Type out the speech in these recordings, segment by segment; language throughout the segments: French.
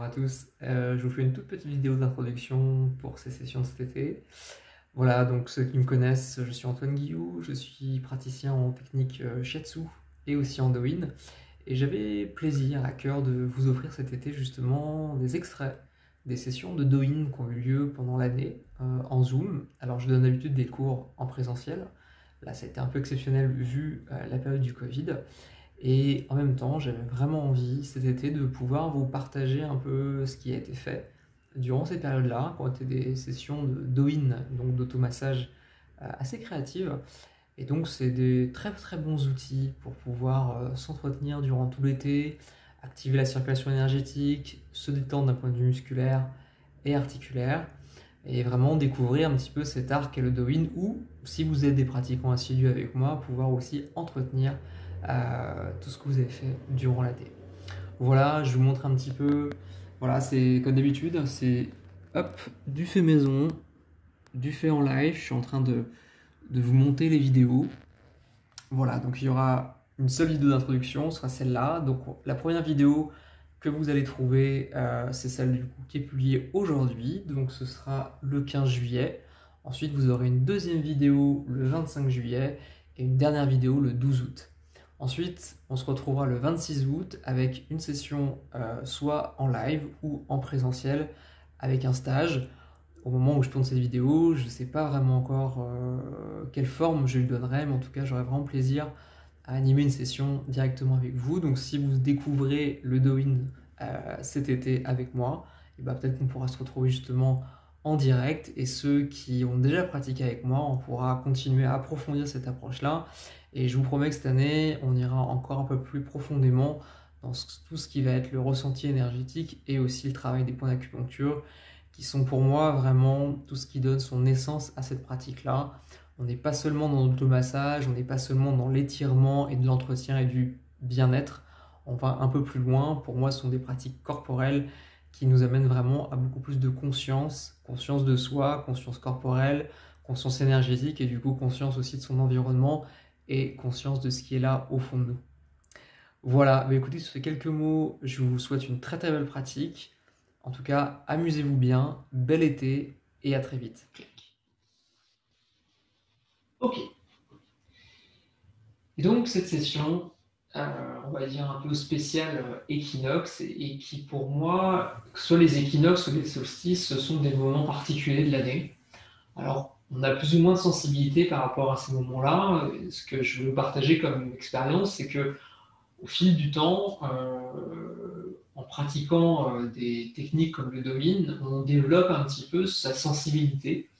bonjour à tous. Je vous fais une toute petite vidéo d'introduction pour ces sessions de cet été. Voilà, donc ceux qui me connaissent, je suis Antoine Guillou, je suis praticien en technique Shiatsu et aussi en Douyin. Et j'avais plaisir à cœur de vous offrir cet été justement des extraits des sessions de Douyin qui ont eu lieu pendant l'année en Zoom. Alors je donne d'habitude des cours en présentiel. Là, ça a été un peu exceptionnel vu la période du Covid. Et en même temps, j'avais vraiment envie cet été de pouvoir vous partager un peu ce qui a été fait durant ces périodes-là, qui ont été des sessions de Douyin, donc d'automassage assez créatives. Et donc, c'est des très très bons outils pour pouvoir s'entretenir durant tout l'été, activer la circulation énergétique, se détendre d'un point de vue musculaire et articulaire, et vraiment découvrir un petit peu cet art qu'est le Douyin, ou si vous êtes des pratiquants assidus avec moi, pouvoir aussi entretenir tout ce que vous avez fait durant l'été. Voilà, je vous montre un petit peu. Voilà, c'est comme d'habitude, c'est hop, du fait maison, du fait en live. Je suis en train de vous monter les vidéos. Voilà, donc il y aura une seule vidéo d'introduction, ce sera celle-là. Donc la première vidéo que vous allez trouver, c'est celle du coup qui est publiée aujourd'hui. Donc ce sera le 15 juillet. Ensuite, vous aurez une deuxième vidéo le 25 juillet et une dernière vidéo le 12 août. Ensuite, on se retrouvera le 26 août avec une session soit en live ou en présentiel avec un stage. Au moment où je tourne cette vidéo, je ne sais pas vraiment encore quelle forme je lui donnerai, mais en tout cas, j'aurai vraiment plaisir à animer une session directement avec vous. Donc, si vous découvrez le Douyin cet été avec moi, et ben, peut-être qu'on pourra se retrouver justement en direct. Et ceux qui ont déjà pratiqué avec moi, on pourra continuer à approfondir cette approche-là. Et je vous promets que cette année, on ira encore un peu plus profondément dans tout ce qui va être le ressenti énergétique et aussi le travail des points d'acupuncture, qui sont pour moi vraiment tout ce qui donne son essence à cette pratique-là. On n'est pas seulement dans l'automassage, on n'est pas seulement dans l'étirement et de l'entretien et du bien-être. On va un peu plus loin. Pour moi, ce sont des pratiques corporelles qui nous amènent vraiment à beaucoup plus de conscience, conscience de soi, conscience corporelle, conscience énergétique et du coup conscience aussi de son environnement et conscience de ce qui est là au fond de nous. Voilà, bah écoutez, sur ces quelques mots, je vous souhaite une très très belle pratique. En tout cas, amusez-vous bien, bel été et à très vite. Ok. Et donc cette session, on va dire un peu spéciale équinoxe, et qui pour moi, soit les équinoxes ou les solstices, ce sont des moments particuliers de l'année. Alors, on a plus ou moins de sensibilité par rapport à ces moments-là. Ce que je veux vous partager comme expérience, c'est que au fil du temps, en pratiquant des techniques comme le Douyin, on développe un petit peu sa sensibilité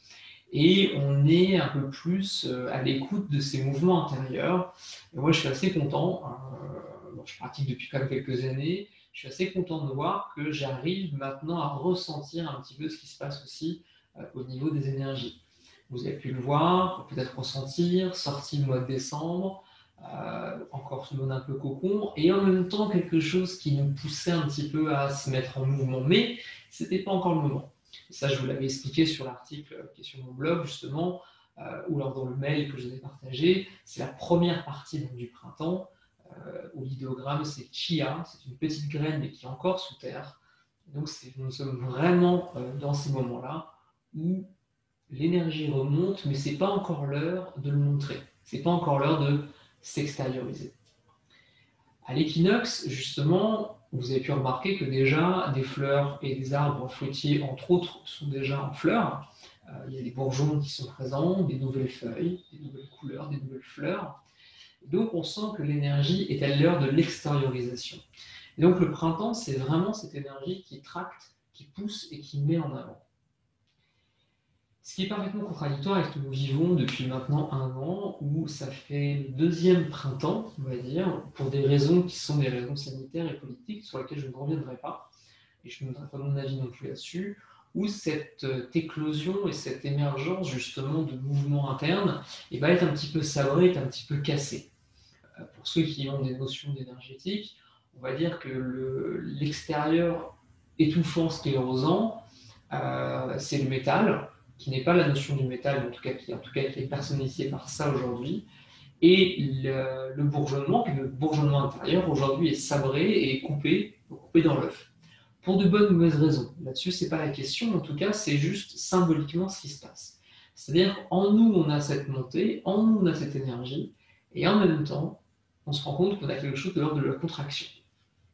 et on est un peu plus à l'écoute de ses mouvements intérieurs. Et moi, je suis assez content. Bon, je pratique depuis quand même quelques années. Je suis assez content de voir que j'arrive maintenant à ressentir un petit peu ce qui se passe aussi au niveau des énergies. Vous avez pu le voir, peut-être ressentir, sorti le mois de décembre, encore ce mode un peu cocon, et en même temps quelque chose qui nous poussait un petit peu à se mettre en mouvement, mais ce n'était pas encore le moment. Et ça, je vous l'avais expliqué sur l'article qui est sur mon blog, justement, ou alors dans le mail que je vous ai partagé. C'est la première partie donc, du printemps, où l'idéogramme c'est Chia, c'est une petite graine mais qui est encore sous terre. Donc nous sommes vraiment dans ces moments-là où l'énergie remonte, mais c'est pas encore l'heure de le montrer. C'est pas encore l'heure de s'extérioriser. À l'équinoxe, justement, vous avez pu remarquer que déjà des fleurs et des arbres fruitiers, entre autres, sont déjà en fleurs. Il y a des bourgeons qui sont présents, des nouvelles feuilles, des nouvelles couleurs, des nouvelles fleurs. Donc on sent que l'énergie est à l'heure de l'extériorisation. Et donc le printemps, c'est vraiment cette énergie qui tracte, qui pousse et qui met en avant. Ce qui est parfaitement contradictoire avec ce que nous vivons depuis maintenant un an, où ça fait le deuxième printemps, on va dire, pour des raisons qui sont des raisons sanitaires et politiques, sur lesquelles je ne reviendrai pas, et je ne donnerai pas mon avis non plus là-dessus, où cette éclosion et cette émergence justement de mouvements internes est un petit peu sabrée, est un petit peu cassée. Pour ceux qui ont des notions d'énergétique, on va dire que l'extérieur étouffant, sclérosant, c'est le métal, qui n'est pas la notion du métal, qui est personnifié par ça aujourd'hui. Et le bourgeonnement, puis le bourgeonnement intérieur, aujourd'hui est sabré et coupé dans l'œuf. pour de bonnes ou mauvaises raisons. Là-dessus, c'est pas la question, en tout cas, c'est juste symboliquement ce qui se passe. C'est-à-dire, en nous, on a cette montée, en nous, on a cette énergie, et en même temps, on se rend compte qu'on a quelque chose de l'ordre de la contraction.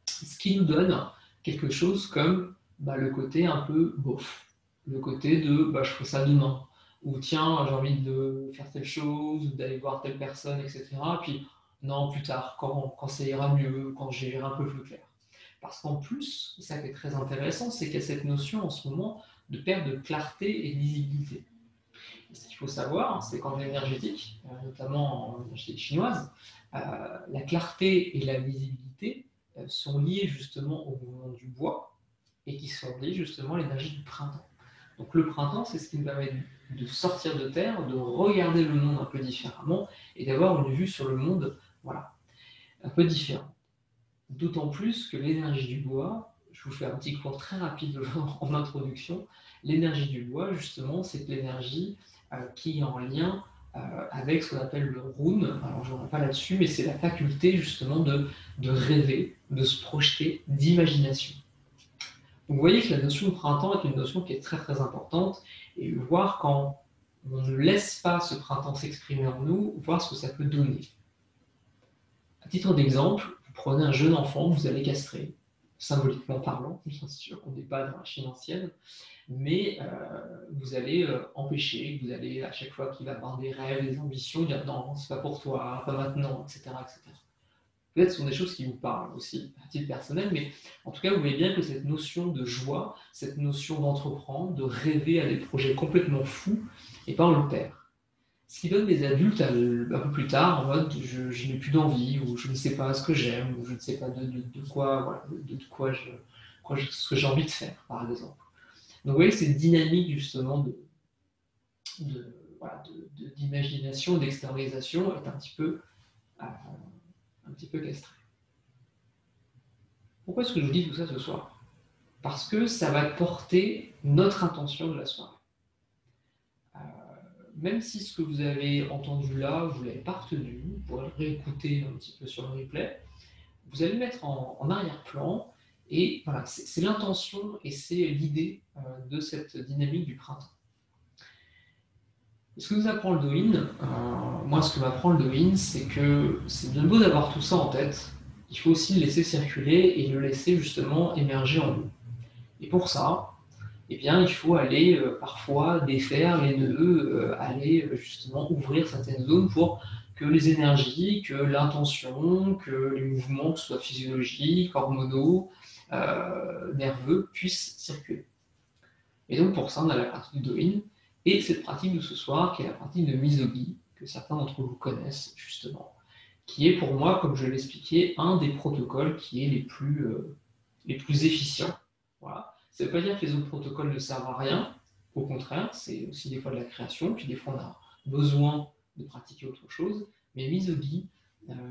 Ce qui nous donne quelque chose comme le côté un peu bof, le côté de je ferai ça demain, ou tiens, j'ai envie de faire telle chose, ou d'aller voir telle personne, etc. Puis non, plus tard, quand ça ira mieux, quand j'ai un peu plus clair. Parce qu'en plus, ça qui est très intéressant, c'est qu'il y a cette notion en ce moment de perte de clarté et de lisibilité. Et ce qu'il faut savoir, c'est qu'en énergétique, notamment en énergétique chinoise, la clarté et la visibilité sont liées justement au mouvement du bois et qui sont liées justement à l'énergie du printemps. Donc le printemps, c'est ce qui nous permet de sortir de terre, de regarder le monde un peu différemment et d'avoir une vue sur le monde, voilà, un peu différente. D'autant plus que l'énergie du bois, je vous fais un petit cours très rapide en introduction, l'énergie du bois, justement, c'est l'énergie qui est en lien avec ce qu'on appelle le rune. Alors je ne reviens pas là-dessus, mais c'est la faculté justement de rêver, de se projeter, d'imagination. Donc vous voyez que la notion de printemps est une notion qui est très très importante, et voir quand on ne laisse pas ce printemps s'exprimer en nous, voir ce que ça peut donner. À titre d'exemple, vous prenez un jeune enfant, vous allez castrer, symboliquement parlant, bien sûr, on n'est pas dans la Chine ancienne, mais vous allez empêcher, vous allez, à chaque fois qu'il va avoir des rêves, des ambitions, dire non, c'est pas pour toi, pas maintenant, etc. etc. Peut-être ce sont des choses qui vous parlent aussi, à titre personnel, mais en tout cas, vous voyez bien que cette notion de joie, cette notion d'entreprendre, de rêver à des projets complètement fous, et pas on le perd. Ce qui donne des adultes un peu plus tard en mode je n'ai plus d'envie, ou je ne sais pas ce que j'aime, ou je ne sais pas de quoi, voilà, ce que j'ai envie de faire, par exemple. Donc vous voyez que cette dynamique justement d'imagination, d'extériorisation est un petit peu castrée. Pourquoi est-ce que je vous dis tout ça ce soir? Parce que ça va porter notre intention de la soirée. Même si ce que vous avez entendu là, vous ne l'avez pas retenu, vous pourrez le réécouter un petit peu sur le replay, vous allez le mettre en arrière-plan, et voilà, c'est l'intention et c'est l'idée de cette dynamique du printemps. Ce que nous apprend le Douyin, moi ce que m'apprend le Douyin, c'est que c'est bien beau d'avoir tout ça en tête, il faut aussi le laisser circuler et le laisser justement émerger en nous. Et pour ça, eh bien, il faut aller parfois défaire les nœuds, aller justement ouvrir certaines zones pour que les énergies, que l'intention, que les mouvements, que ce soit physiologiques, hormonaux, nerveux, puissent circuler. Et donc pour ça, on a la pratique du Douyin, et cette pratique de ce soir, qui est la pratique de Misogi, que certains d'entre vous connaissent justement, qui est pour moi, comme je l'ai expliqué, un des protocoles qui est les plus efficients. Voilà. Ça ne veut pas dire que les autres protocoles ne servent à rien, au contraire, c'est aussi des fois de la création, puis des fois on a besoin de pratiquer autre chose, mais Misogi,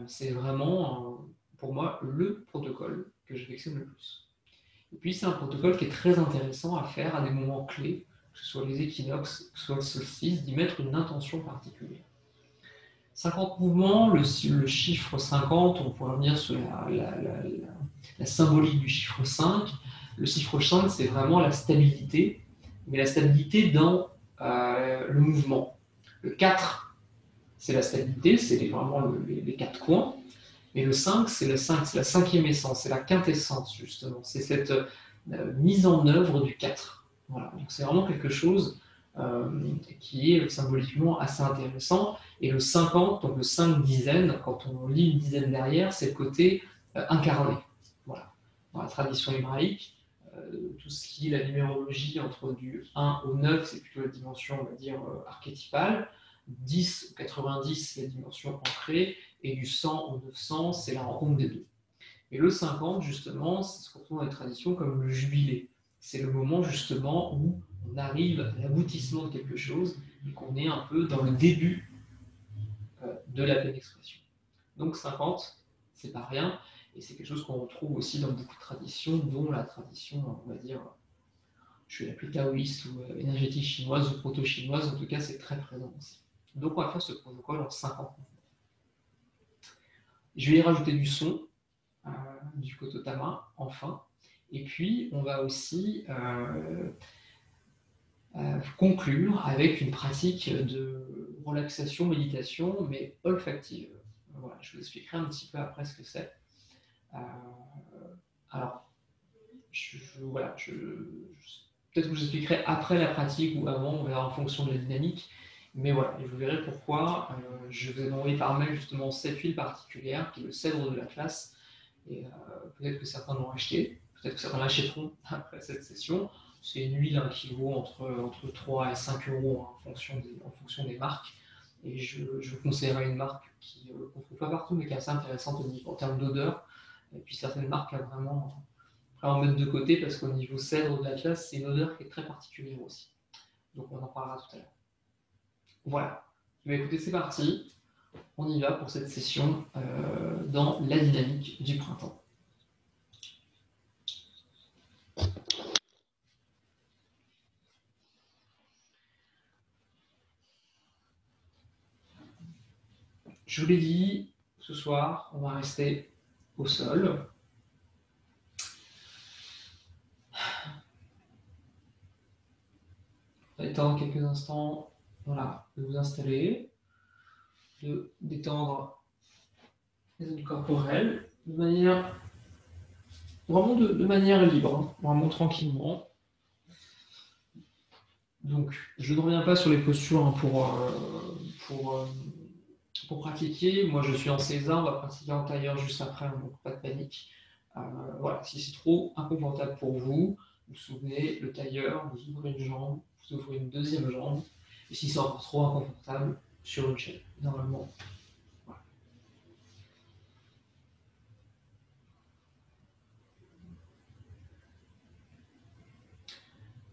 c'est vraiment, pour moi, le protocole que j'affectionne le plus. Et puis c'est un protocole qui est très intéressant à faire à des moments clés, que ce soit les équinoxes, que ce soit le solstice, d'y mettre une intention particulière. 50 mouvements, le chiffre 50, on pourrait revenir sur la symbolique du chiffre 5. Le chiffre 5, c'est vraiment la stabilité, mais la stabilité dans le mouvement. Le 4, c'est la stabilité, c'est vraiment les 4 coins. Et le 5, c'est la cinquième essence, c'est la quintessence, justement. C'est cette mise en œuvre du 4. Voilà. Donc c'est vraiment quelque chose qui est symboliquement assez intéressant. Et le 50, donc le 5 dizaines, quand on lit une dizaine derrière, c'est le côté incarné. Voilà. Dans la tradition hébraïque, tout ce qui est la numérologie entre du 1 au 9, c'est plutôt la dimension, on va dire, archétypale. 10 ou 90, c'est la dimension ancrée, et du 100 au 900, c'est la rencontre des deux. Et le 50, justement, c'est ce qu'on trouve dans les traditions comme le jubilé. C'est le moment, justement, où on arrive à l'aboutissement de quelque chose et qu'on est un peu dans le début de la pleine expression. Donc 50, c'est pas rien, et c'est quelque chose qu'on retrouve aussi dans beaucoup de traditions, dont la tradition, on va dire, je vais l'appeler taoïste ou énergétique chinoise ou proto-chinoise, en tout cas, c'est très présent aussi. Donc on va faire ce protocole en 50 mouvements. Je vais y rajouter du son, du kototama, enfin, Et puis, on va aussi conclure avec une pratique de relaxation, méditation, mais olfactive. Voilà, je vous expliquerai un petit peu après ce que c'est. Alors, peut-être que je vous expliquerai après la pratique ou avant, on verra en fonction de la dynamique. Mais voilà, et vous verrez pourquoi je vous ai envoyé par mail justement cette huile particulière, qui est le cèdre de l'Atlas. Et peut-être que certains l'ont acheté, peut-être que certains l'achèteront après cette session. C'est une huile qui vaut entre 3 et 5 euros en fonction des marques. Et je vous conseillerais une marque qu'on ne trouve pas partout, mais qui est assez intéressante en termes d'odeur. Et puis certaines marques à vraiment en mettre de côté, parce qu'au niveau cèdre de l'Atlas, c'est une odeur qui est très particulière aussi. Donc on en parlera tout à l'heure. Voilà. Écoutez, c'est parti. On y va pour cette session dans la dynamique du printemps. Je vous l'ai dit, ce soir, on va rester au sol. Détendre quelques instants, voilà, de vous installer, de détendre les zones corporelles de manière vraiment de manière libre, hein, vraiment tranquillement. Donc, je ne reviens pas sur les postures hein, pour pratiquer. Moi, je suis en César, on va pratiquer en tailleur juste après, donc pas de panique. Voilà, si c'est trop inconfortable pour vous, vous souvenez, le tailleur, vous ouvrez une jambe, vous ouvrez une deuxième jambe, et si c'est encore trop inconfortable, sur une chaîne, normalement. Voilà.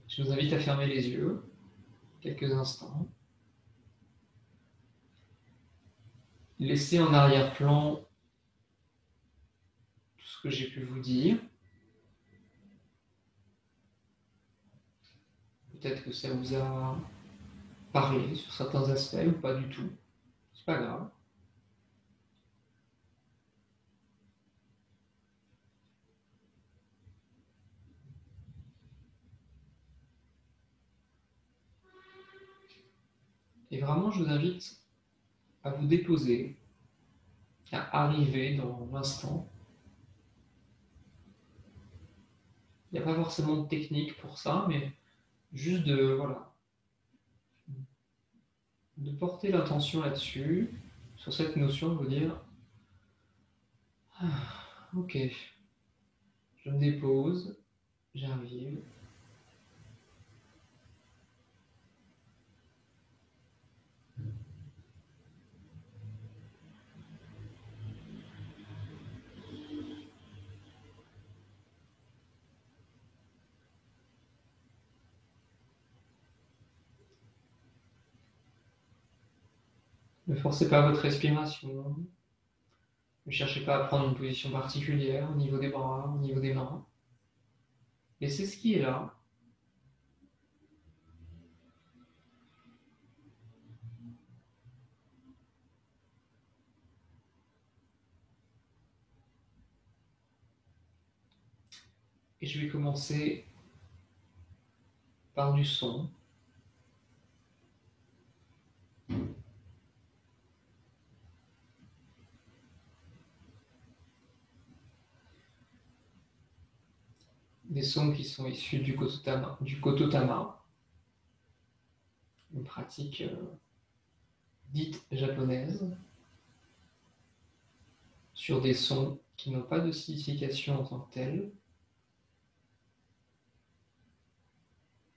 Je vous invite à fermer les yeux quelques instants. Laissez en arrière-plan tout ce que j'ai pu vous dire. Peut-être que ça vous a parlé sur certains aspects ou pas du tout. C'est pas grave. Et vraiment, je vous invite à vous déposer, à arriver dans l'instant. Il n'y a pas forcément de technique pour ça, mais juste de porter l'attention là-dessus, sur cette notion de vous dire ok, je me dépose, j'arrive. Ne forcez pas votre respiration. Ne cherchez pas à prendre une position particulière au niveau des bras, au niveau des mains. Laissez ce qui est là. Et je vais commencer par du son. Des sons qui sont issus du kototama, une pratique dite japonaise, sur des sons qui n'ont pas de signification en tant que telle,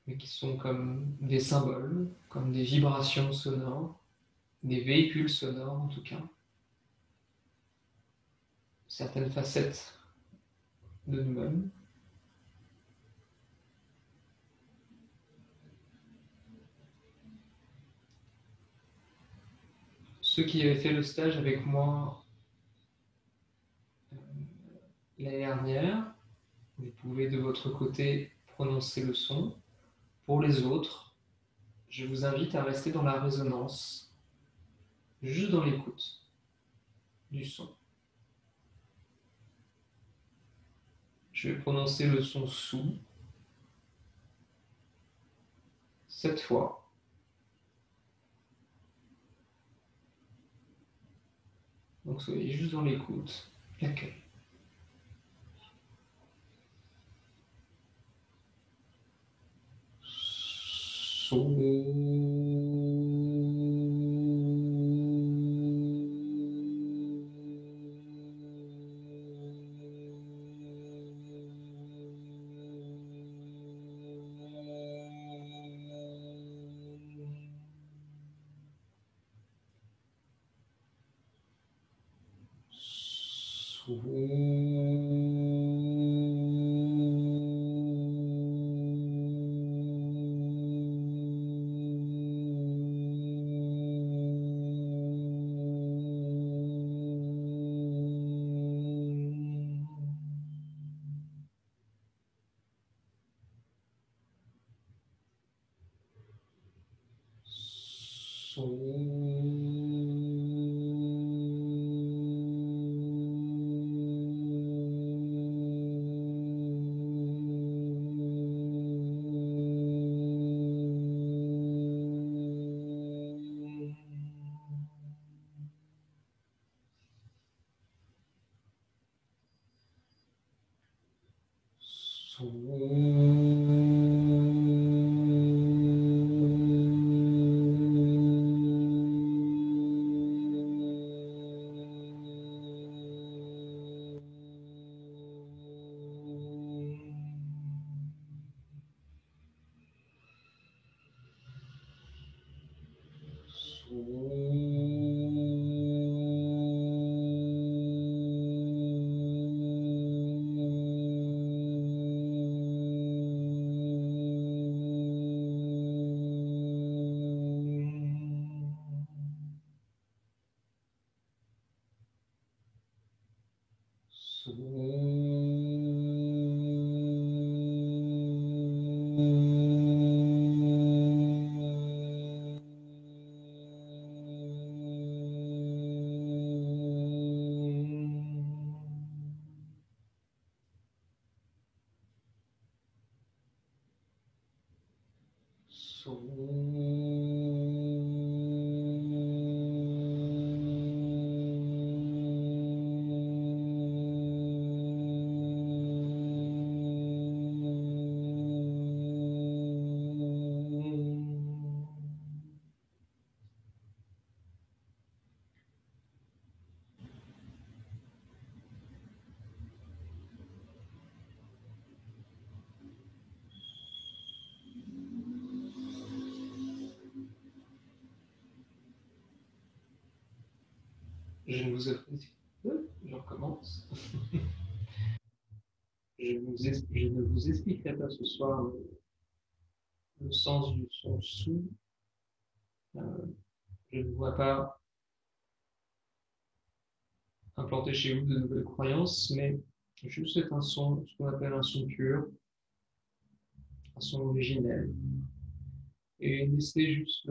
mais qui sont comme des symboles, comme des vibrations sonores, des véhicules sonores en tout cas, certaines facettes de nous-mêmes. Ceux qui avaient fait le stage avec moi l'année dernière, vous pouvez de votre côté prononcer le son. Pour les autres, je vous invite à rester dans la résonance, juste dans l'écoute du son. Je vais prononcer le son sous 7 fois. Donc soyez juste dans l'écoute, l'accueil. Je ne vous ai... Je recommence. Je ne vous expliquerai pas ce soir le sens du son sous. Euh, je ne vois pas implanter chez vous de nouvelles croyances, mais juste c'est un son, ce qu'on appelle un son pur, un son originel. Et laissez juste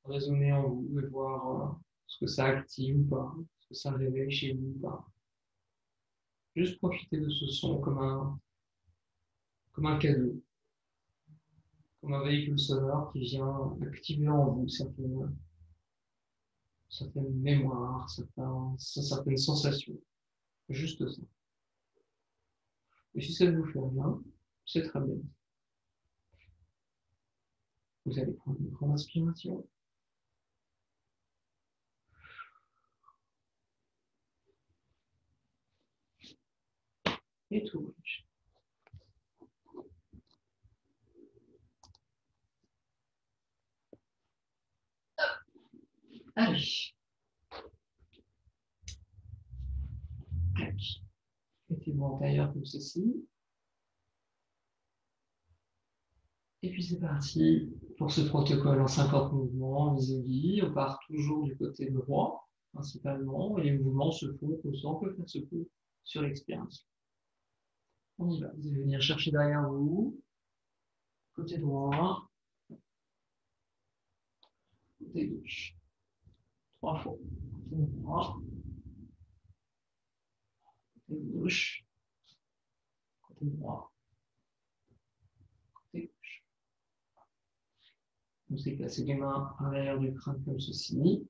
résonner en vous et voir ce que ça active ou pas, ce que ça réveille chez vous ou pas. Juste profitez de ce son comme un cadeau, comme un véhicule sonore qui vient activer en vous certaines mémoires, certaines sensations. Juste ça. Et si ça ne vous fait rien, c'est très bien. Vous allez prendre une grande inspiration et tout. Allez, mettez-vous en tailleur comme ceci. Et puis c'est parti pour ce protocole en 50 mouvements en isolie. On part toujours du côté droit, principalement, et les mouvements se font comme ça, on peut faire ce coup sur l'expiration. On y va. Vous allez venir chercher derrière vous, côté droit, côté gauche. 3 fois. Côté droit, côté gauche, côté côté droit, côté gauche. Vous allez placer les mains à l'arrière du crâne comme ceci.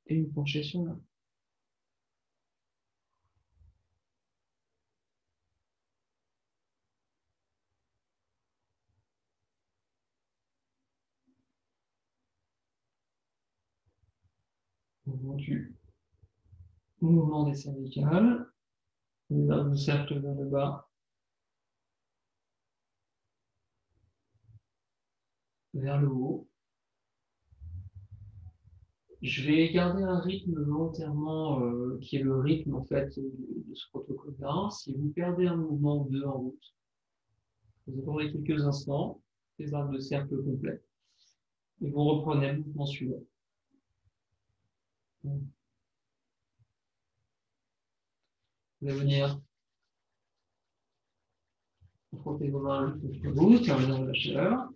Et une pencher sur la main. Mouvement du mouvement des cervicales. Là, vous cercle vers le bas, vers le haut. Je vais garder un rythme volontairement qui est le rythme en fait de ce protocole-là. Si vous perdez un mouvement ou deux en route, vous attendez quelques instants, les arcs de cercle complet, et vous reprenez le mouvement suivant. Vous allez venir frotter vos mains contre vous, terminant la chaleur.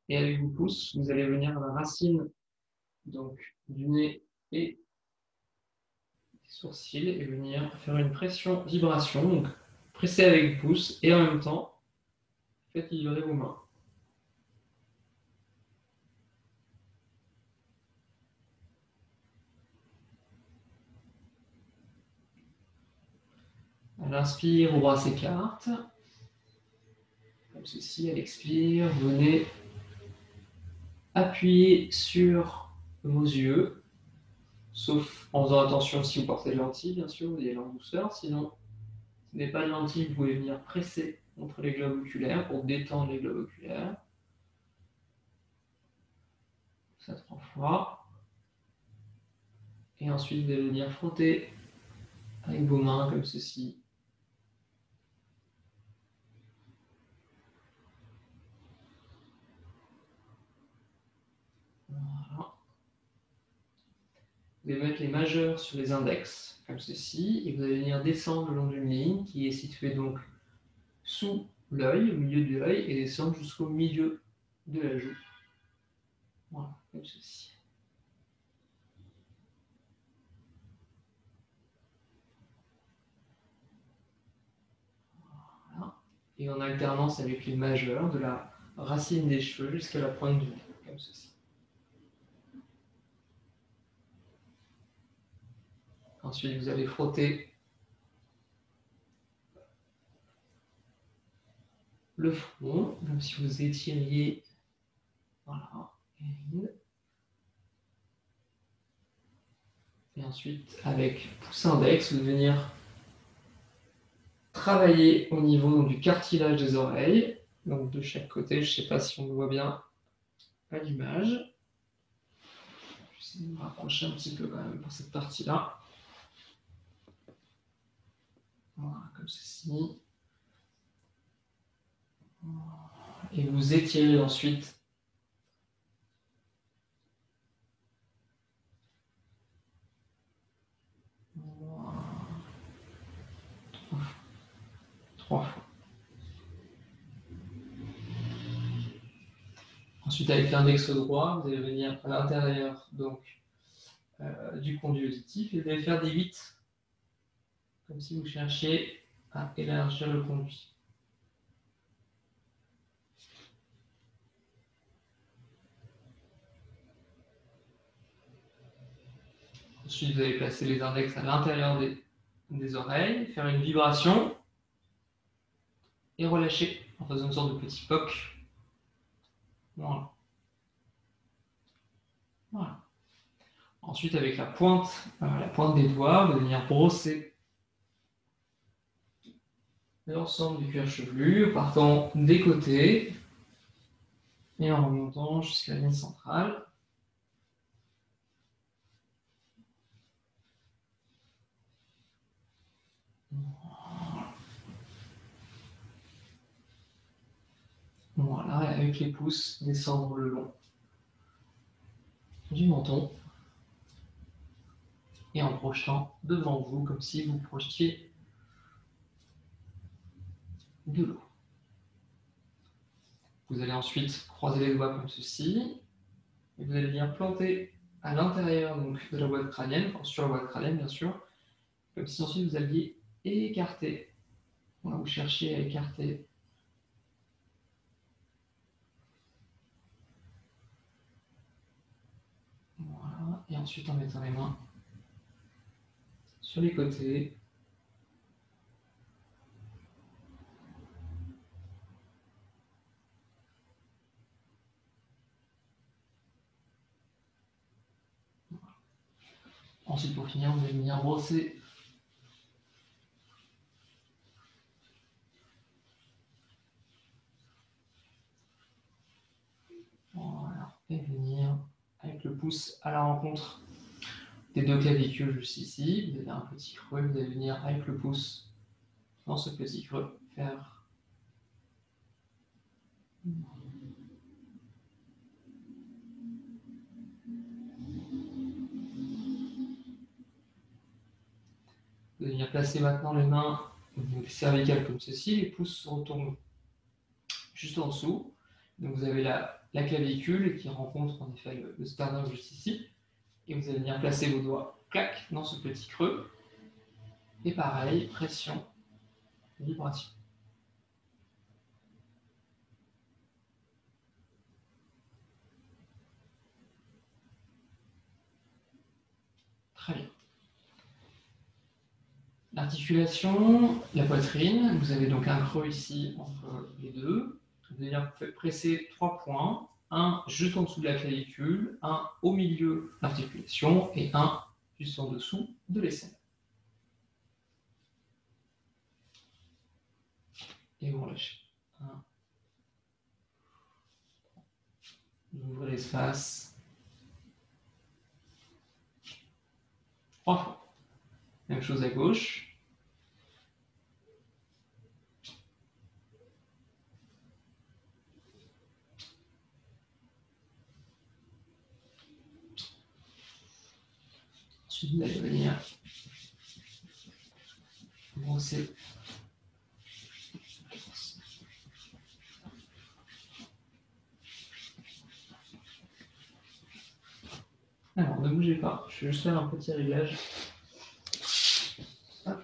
Et avec vos pouces, vous allez venir à la racine donc, du nez et des sourcils et venir faire une pression, vibration. Donc, pressez avec vos pouces et en même temps, faites vibrer vos mains. À l'inspire, vos bras s'écartent. Comme ceci, à l'expire, venez appuyer sur vos yeux, sauf en faisant attention si vous portez des lentilles, bien sûr, vous allez aller en douceur. Sinon, si vous n'avez pas de lentilles, vous pouvez venir presser contre les globes oculaires pour détendre les globes oculaires. Ça 3 fois. Et ensuite, vous allez venir frotter avec vos mains comme ceci. Voilà. Vous allez mettre les majeurs sur les index, comme ceci, et vous allez venir descendre le long d'une ligne qui est située donc sous l'œil, au milieu de l'œil, et descendre jusqu'au milieu de la joue. Voilà, comme ceci. Voilà. Et en alternance avec les majeurs, de la racine des cheveux jusqu'à la pointe du nez, comme ceci. Ensuite, vous allez frotter le front, comme si vous étiriez. Voilà. Et ensuite, avec pouce index, vous allez venir travailler au niveau du cartilage des oreilles, donc de chaque côté. Je ne sais pas si on le voit bien à l'image. Je vais me rapprocher un petit peu quand même pour cette partie-là. Voilà, comme ceci. Et vous étirez ensuite trois fois. Ensuite, avec l'index droit, vous allez venir à l'intérieur donc du conduit auditif et vous allez faire des 8, comme si vous cherchiez à élargir le conduit. Ensuite, vous allez placer les index à l'intérieur des oreilles, faire une vibration et relâcher en faisant une sorte de petit poc. Voilà. Voilà. Ensuite, avec la pointe des doigts, vous allez venir brosser l'ensemble du cuir chevelu, partant des côtés et en remontant jusqu'à la ligne centrale. Voilà, et avec les pouces, descendre le long du menton et en projetant devant vous comme si vous projetiez de l'eau. Vous allez ensuite croiser les doigts comme ceci. Et vous allez venir planter à l'intérieur de la boîte crânienne, enfin sur la boîte crânienne bien sûr, comme si ensuite vous alliez écarter. Voilà, vous cherchez à écarter. Voilà, et ensuite en mettant les mains sur les côtés. Ensuite, pour finir, vous allez venir brosser voilà, et venir avec le pouce à la rencontre des deux clavicules juste ici. Vous avez un petit creux, vous allez venir avec le pouce dans ce petit creux faire. Vous allez venir placer maintenant les mains cervicales comme ceci, les pouces se retournent juste en dessous. Donc vous avez la clavicule qui rencontre en effet le sternum juste ici. Et vous allez venir placer vos doigts, clac, dans ce petit creux. Et pareil, pression, vibration. Très bien. L'articulation, la poitrine, vous avez donc un creux ici entre les deux. Vous allez venir presser 3 points, un juste en dessous de la clavicule, un au milieu de l'articulation et un juste en dessous de l'aisselle. Et vous relâchez. Vous ouvrez l'espace 3 fois. Même chose à gauche. Ensuite, vous allez venir brosser. Alors, ne bougez pas, je vais juste faire un petit réglage. Hop.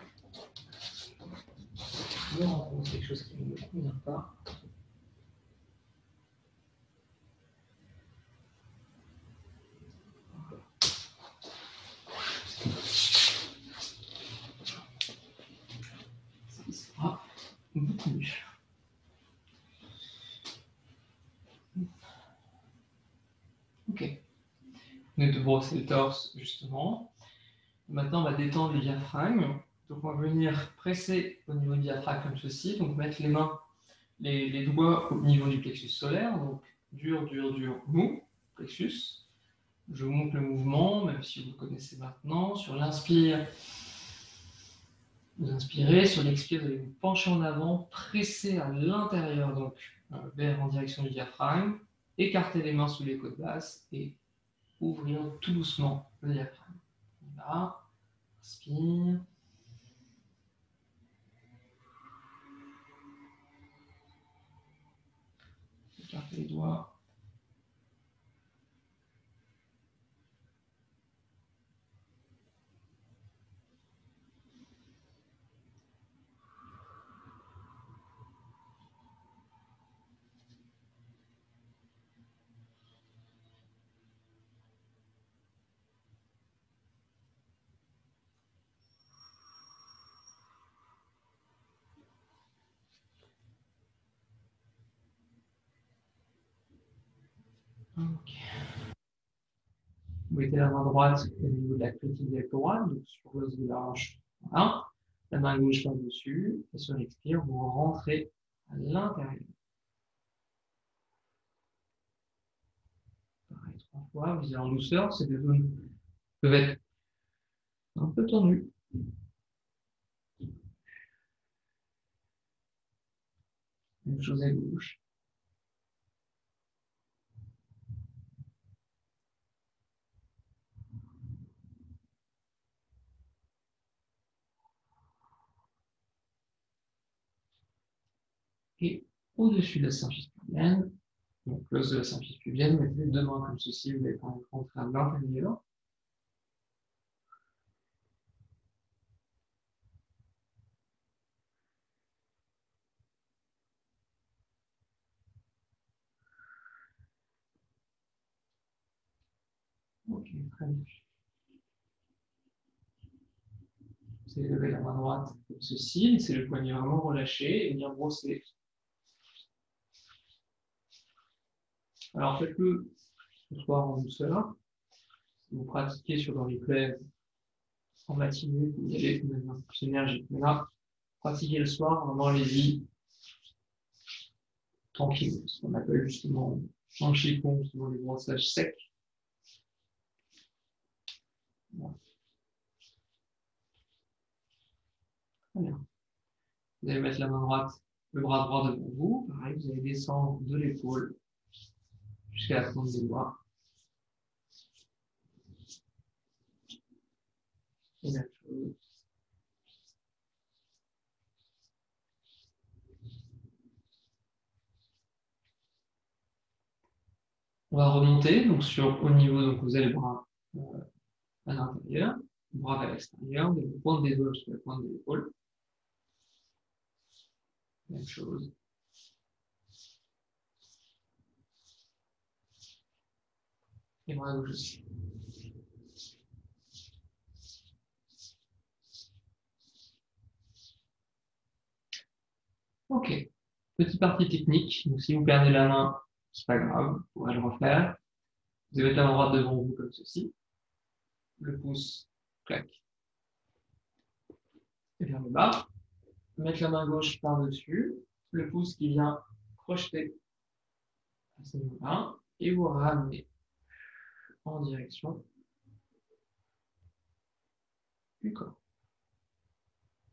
Je rencontre quelque chose qui ne me convient pas. Ce sera beaucoup mieux. Ok. Vous venez de brosser le torse, justement. Maintenant, on va détendre le diaphragme. Donc, on va venir presser au niveau du diaphragme comme ceci. Donc, mettre les mains, les doigts au niveau du plexus solaire. Donc, dur, dur, dur, mou, plexus. Je vous montre le mouvement, même si vous le connaissez maintenant. Sur l'inspire, vous inspirez. Sur l'expire, vous allez vous pencher en avant, presser à l'intérieur, donc vers en direction du diaphragme. Écarter les mains sous les côtes basses et ouvrir tout doucement le diaphragme. Là, inspire. Écartez les doigts. Ok. Vous mettez la main droite au niveau de la critique pectorale, donc sur l'os de la hanche. Voilà. La main gauche par-dessus. Et sur l'expire, vous rentrez à l'intérieur. Pareil, 3 fois. Vous allez en douceur. C'est des zones qui peuvent être un peu tendues. Même chose à gauche. Et au-dessus de la symphyse pulmonaire, Donc, l'os de la symphyse pubienne, mettez les deux mains comme ceci, vous allez prendre rentrer à l'intérieur. Ok, très bien. Vous allez lever la main droite comme ceci, laissez le poignet vraiment relâché et venir brosser. Alors faites-le ce soir en douceur. Si vous pratiquez sur le replay en matinée, vous y allez de manière plus énergique. Mais là, pratiquez le soir, vraiment allez-y tranquille. Ce qu'on appelle justement en chipon, justement les brossages secs. Voilà. Très bien. Vous allez mettre la main droite, le bras droit devant vous. Pareil, vous allez descendre de l'épaule jusqu'à la pointe des doigts. Et la chose. On va remonter donc au niveau, donc vous avez le bras à l'intérieur, le bras vers l'extérieur, vous avez la pointe des doigts jusqu'à la pointe de l'épaule. Même chose. Et bras gauche aussi. Ok. Petite partie technique. Donc si vous perdez la main, c'est pas grave, vous pourrez le refaire. Vous avez la main droite devant vous comme ceci. Le pouce, clac, et vers le bas. Mettre la main gauche par-dessus. Le pouce qui vient crocheter à ce niveau-là. Et vous ramenez en direction du corps.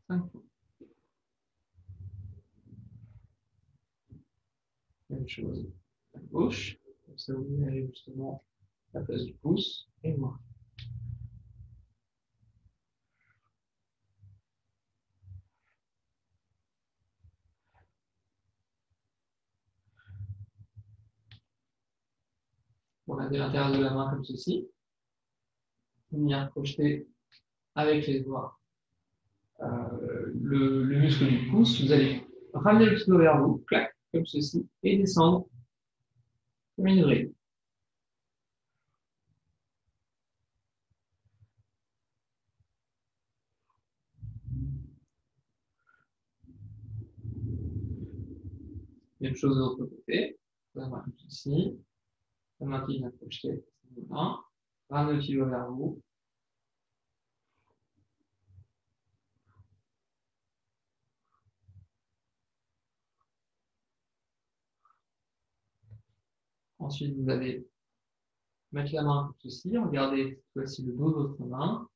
5 fois. Même chose à gauche. Comme ça, vous allez justement à la place du pouce et moi. On a de l'intérieur de la main comme ceci. Venir projeter avec les doigts le muscle du pouce. Vous allez ramener le pied vers vous, clac, comme ceci, et descendre comme une vrille. Même chose de l'autre côté. La main comme ceci. La main qui vient projeter. Ramenez le pied vers vous. Ensuite, vous allez mettre la main comme ceci. Regardez cette fois-ci le dos de votre main.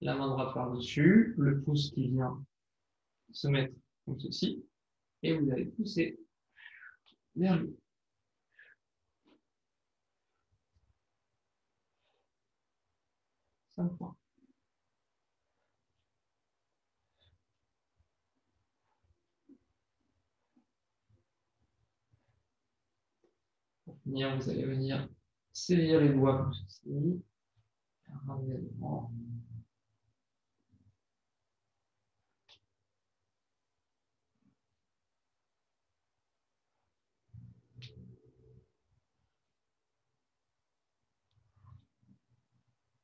La main droite par-dessus. Le pouce qui vient se mettre comme ceci. Et vous allez pousser vers lui. 5 fois. Pour finir, vous allez venir saisir les doigts comme ceci. Ramener devant.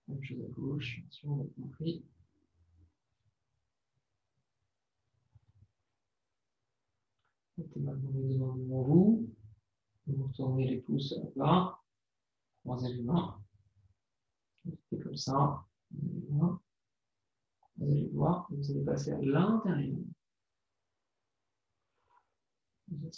Même chose à gauche, si on a compris. Mettez maintenant les deux mains devant vous. Vous retournez les pouces à plat. Croisez les mains. C'est comme ça. Croisez les doigts. Vous allez passer à l'intérieur. Même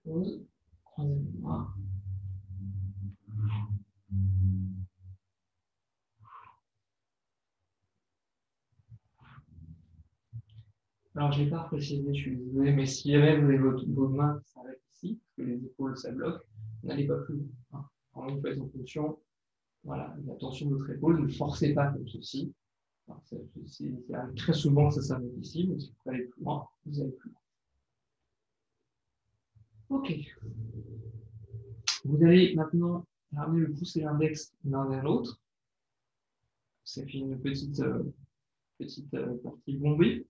chose. Croisez les doigts. Alors, je n'ai pas précisé, je suis désolé, mais si jamais vous avez vos mains qui s'arrêtent ici, parce que les épaules, ça bloque. N'allez pas plus loin. Hein. Alors, vous faites en fonction, voilà, de la tension de votre épaule. Ne forcez pas comme ceci. Ça arrive très souvent que ça s'arrête ici, mais si vous allez plus loin, vous allez plus loin. Ok. Vous allez maintenant ramener le pouce et l'index l'un vers l'autre. Ça fait une petite partie bombée.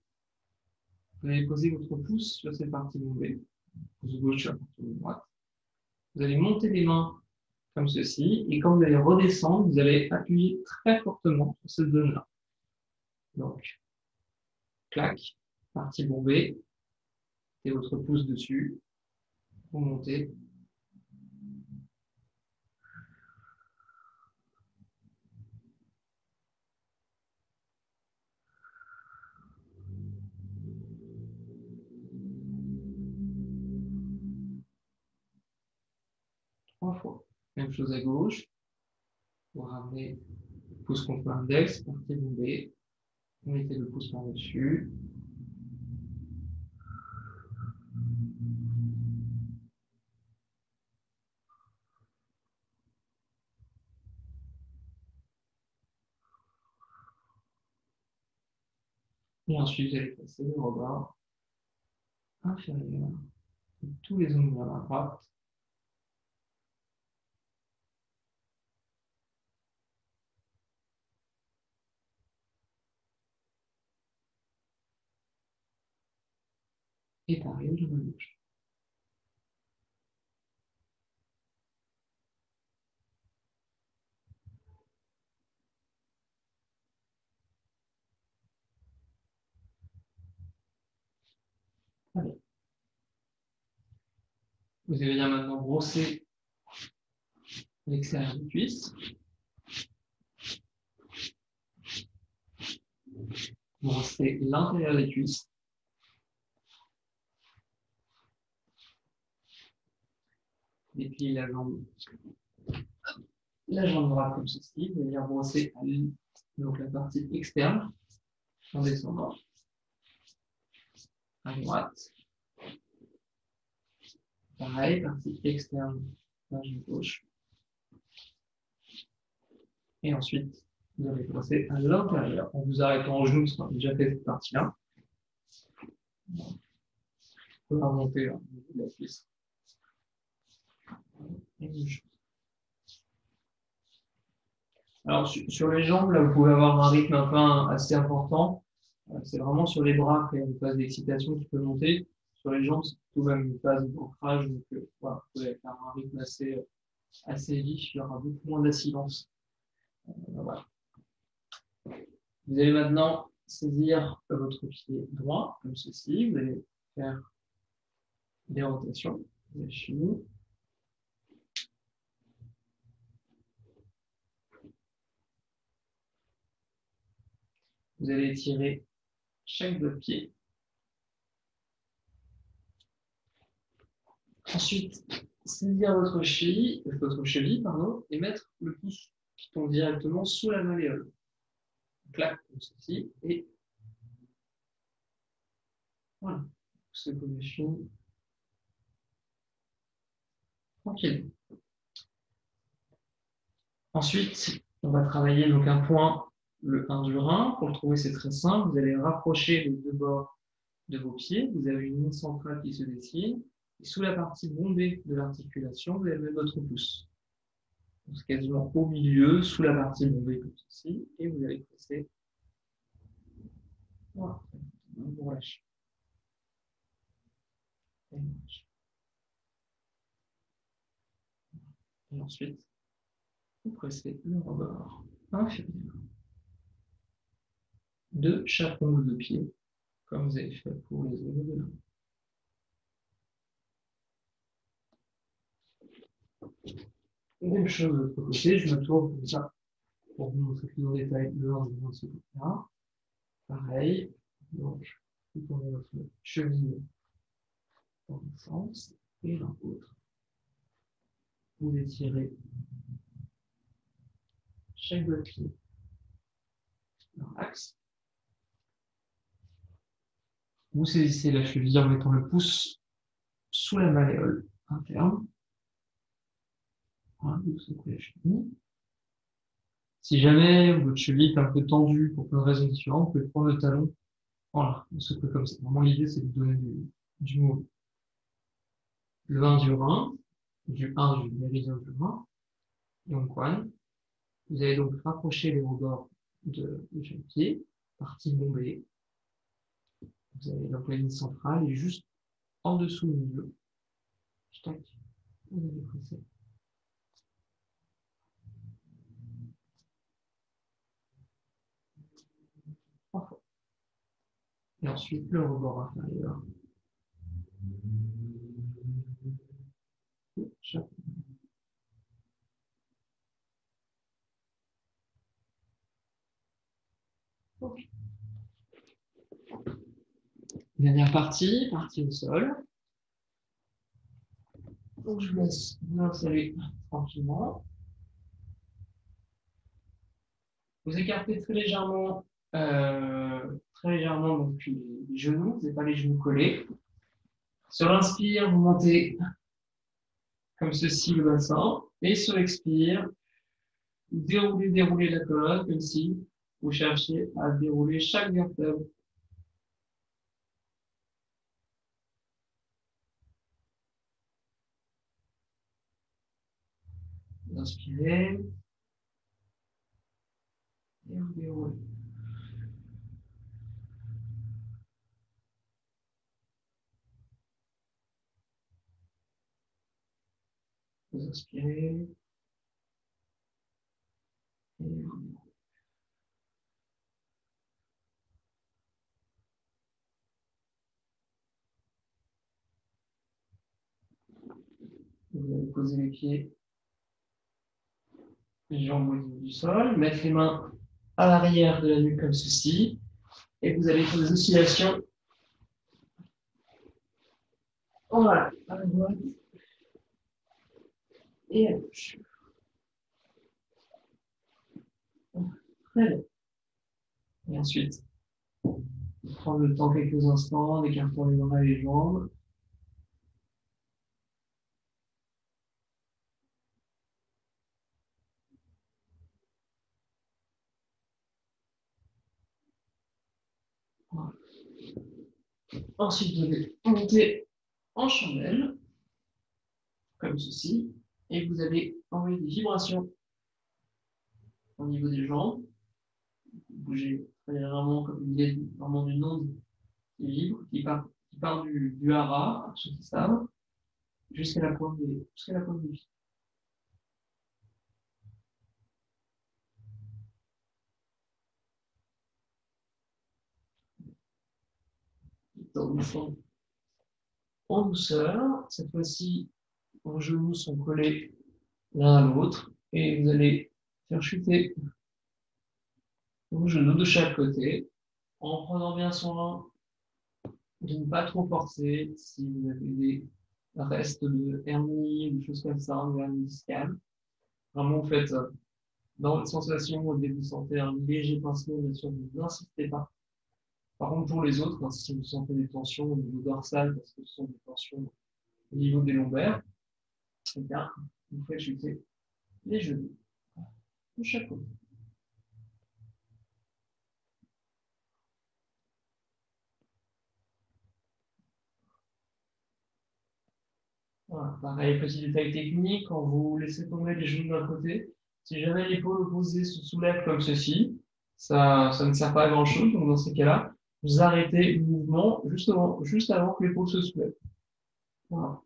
Vous allez poser votre pouce sur cette partie bombée, pouce gauche sur la partie droite. Vous allez monter les mains comme ceci, et quand vous allez redescendre, vous allez appuyer très fortement sur cette zone-là. Donc, clac, partie bombée, et votre pouce dessus, vous montez. Trois fois. Même chose à gauche. Vous ramenez le pouce contre l'index, partie bombée. Vous mettez le pouce par-dessus. Et ensuite, vous allez passer le rebord inférieur de tous les ongles à droite. Et pareil, de la gauche. Allez. Vous allez bien maintenant brosser l'extérieur des cuisses. Brossez l'intérieur des cuisses. Dépliez la jambe droite comme ceci. Vous allez bien brosser donc la partie externe en descendant à droite. Pareil, partie externe, la jambe gauche. Et ensuite, vous allez brosser à l'intérieur en vous arrêtant en genou, parce qu'on a déjà fait cette partie-là. On peut remonter au niveau de la cuisse. Alors, sur les jambes, là, vous pouvez avoir un rythme un peu assez important. C'est vraiment sur les bras qu'il y a une phase d'excitation qui peut monter. Sur les jambes, c'est plutôt même une phase d'ancrage. Donc, voilà, vous pouvez faire un rythme assez vif. Il y aura beaucoup moins d'incidence. Voilà. Vous allez maintenant saisir votre pied droit, comme ceci. Vous allez faire des rotations. Vous avez fini. Vous allez étirer chaque doigt de pied. Ensuite, saisir votre cheville, et mettre le pouce qui tombe directement sous la malléole. Clac, comme ceci, et voilà. C'est position tranquille. Ensuite, on va travailler donc un point, le 1 du rein. Pour le trouver, c'est très simple. Vous allez rapprocher les deux bords de vos pieds. Vous avez une ligne centrale qui se dessine. Et sous la partie bombée de l'articulation, vous avez votre pouce. C'est quasiment au milieu, sous la partie bombée comme ceci. Et vous allez presser. Voilà. Vous relâchez. Et ensuite, vous pressez le rebord inférieur de chaque ongle de pied, comme vous avez fait pour les ongles de main. Même chose de l'autre côté, je me tourne comme ça pour vous montrer plus en détail le lancement de ce côté-là. Pareil, donc vous tournez votre cheville dans un sens et dans l'autre. Vous étirez chaque doigt de pied dans l'axe. Vous saisissez la cheville en mettant le pouce sous la malléole interne. Voilà, donc c'est la cheville. Si jamais votre cheville est un peu tendue pour plein de raisons différentes, vous pouvez prendre le talon. Voilà, on se fait comme ça. Vraiment, l'idée, c'est de donner du mouvement. Le 1 du rein, du 1 du méridien du rein, et on coigne. Vous allez donc rapprocher les rebords de chaque pied, partie bombée. Vous avez donc la ligne centrale et juste en dessous du milieu. Tac, vous allez presser. Trois fois. Et ensuite, le rebord inférieur. Okay. Dernière partie, partie au sol. Donc, je vous laisse vous installer tranquillement. Vous écartez très légèrement donc, les genoux, vous n'avez pas les genoux collés. Sur l'inspire, vous montez comme ceci le bassin. Et sur l'expire, vous déroulez la colonne comme si vous cherchiez à dérouler chaque vertèbre. Vous inspirez. Et vous déroulez. Vous inspirez. Et vous déroulez. Vous allez poser les pieds, les jambes au niveau du sol, mettre les mains à l'arrière de la nuque comme ceci. Et vous allez faire des oscillations. Voilà, à la droite et à gauche. Très bien. Et ensuite, prendre le temps quelques instants, d'écarter les bras et les jambes. Voilà. Ensuite, vous allez monter en chandelle, comme ceci, et vous allez envoyer des vibrations au niveau des jambes. Vous bougez très légèrement comme il est vraiment d'une onde qui vibre, qui part du hara, ce qui stable, jusqu'à la pointe des pieds. Dans le fond, en douceur, cette fois-ci, vos genoux sont collés l'un à l'autre et vous allez faire chuter vos genoux de chaque côté en prenant bien soin de ne pas trop forcer si vous avez des restes de hernie ou des choses comme ça, de hernie discale. Vraiment, vous faites dans votre sensation, au début, vous sentez un léger pincement, bien sûr, vous n'insistez pas. Par contre, pour les autres, si vous sentez des tensions au niveau dorsal, parce que ce sont des tensions au niveau des lombaires, eh bien, vous faites chuter les genoux de chaque côté. Voilà. Pareil, petit détail technique, quand vous laissez tomber les genoux d'un côté, si jamais l'épaule opposée se soulève comme ceci, ça ne sert pas à grand-chose. Donc, dans ces cas-là, vous arrêtez le mouvement justement, juste avant que l'épaule se soulève. Voilà.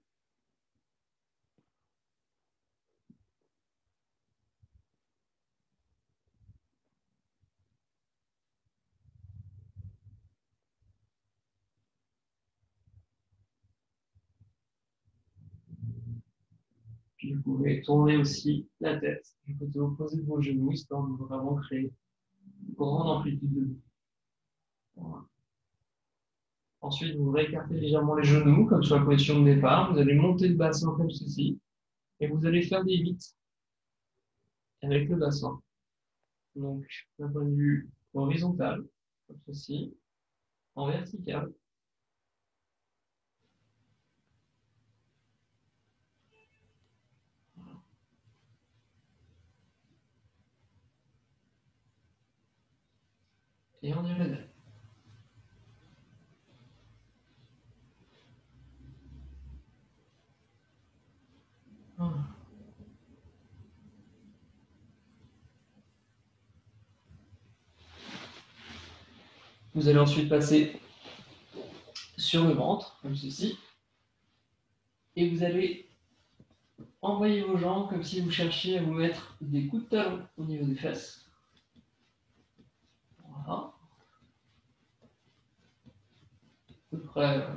Puis vous pouvez tourner aussi la tête du côté opposé de vos genoux, histoire de vraiment créer une grande amplitude de mouvement. Voilà. Ensuite, vous réécartez légèrement les genoux, comme sur la position de départ. Vous allez monter le bassin comme ceci. Et vous allez faire des 8 avec le bassin. Donc, d'un point de vue horizontal, comme ceci, en vertical. et en diagonale. Voilà. Vous allez ensuite passer sur le ventre, comme ceci, et vous allez envoyer vos jambes comme si vous cherchiez à vous mettre des coups de talon au niveau des fesses. Voilà. À peu près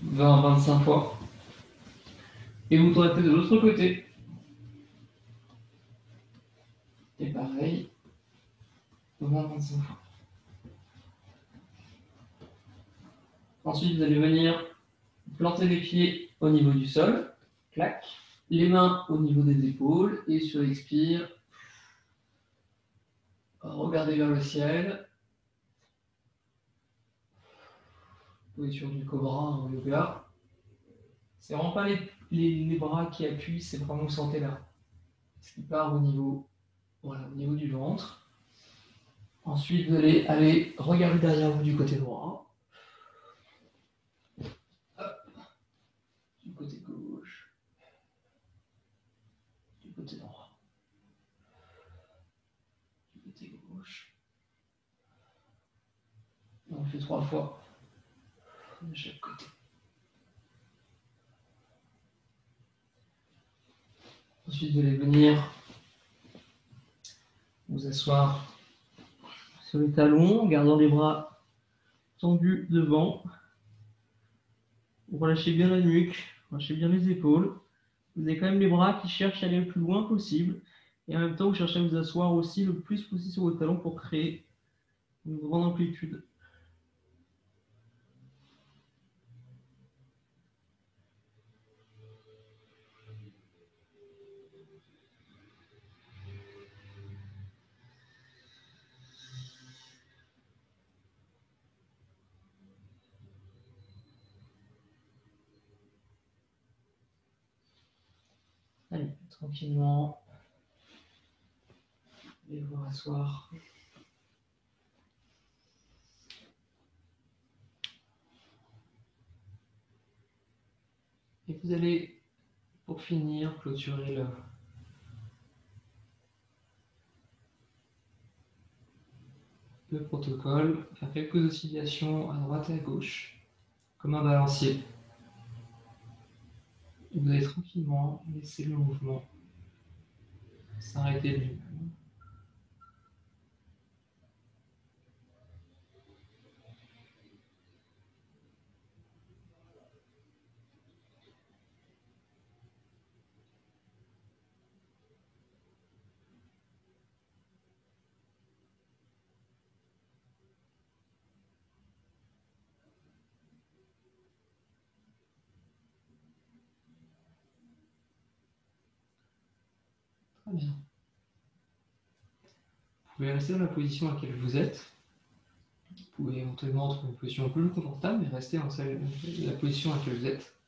20-25 fois. Et vous traitez de l'autre côté. Et pareil, 20-25 fois. Ensuite, vous allez venir planter les pieds au niveau du sol. Clac. Les mains au niveau des épaules. Et sur l'expire, regardez vers le ciel. Posture du cobra en yoga. C'est vraiment pas les bras qui appuient, c'est vraiment vous sentez là. Ce qui part au niveau, voilà, au niveau du ventre. Ensuite, vous allez aller regarder derrière vous du côté droit. Hop. Du côté gauche. Du côté droit. Du côté gauche. On le fait 3 fois de chaque côté. Ensuite, vous allez venir vous asseoir sur les talons, en gardant les bras tendus devant. Vous relâchez bien la nuque, relâchez bien les épaules. Vous avez quand même les bras qui cherchent à aller le plus loin possible. Et en même temps, vous cherchez à vous asseoir aussi le plus possible sur vos talons pour créer une grande amplitude. Allez, tranquillement. Allez vous rasseoir. Et vous allez, pour finir, clôturer le protocole, faire quelques oscillations à droite et à gauche, comme un balancier. Et vous allez tranquillement laisser le mouvement s'arrêter de lui-même. Très bien. Vous pouvez rester dans la position à laquelle vous êtes. Vous pouvez éventuellement trouver une position plus confortable, mais rester dans la position à laquelle vous êtes.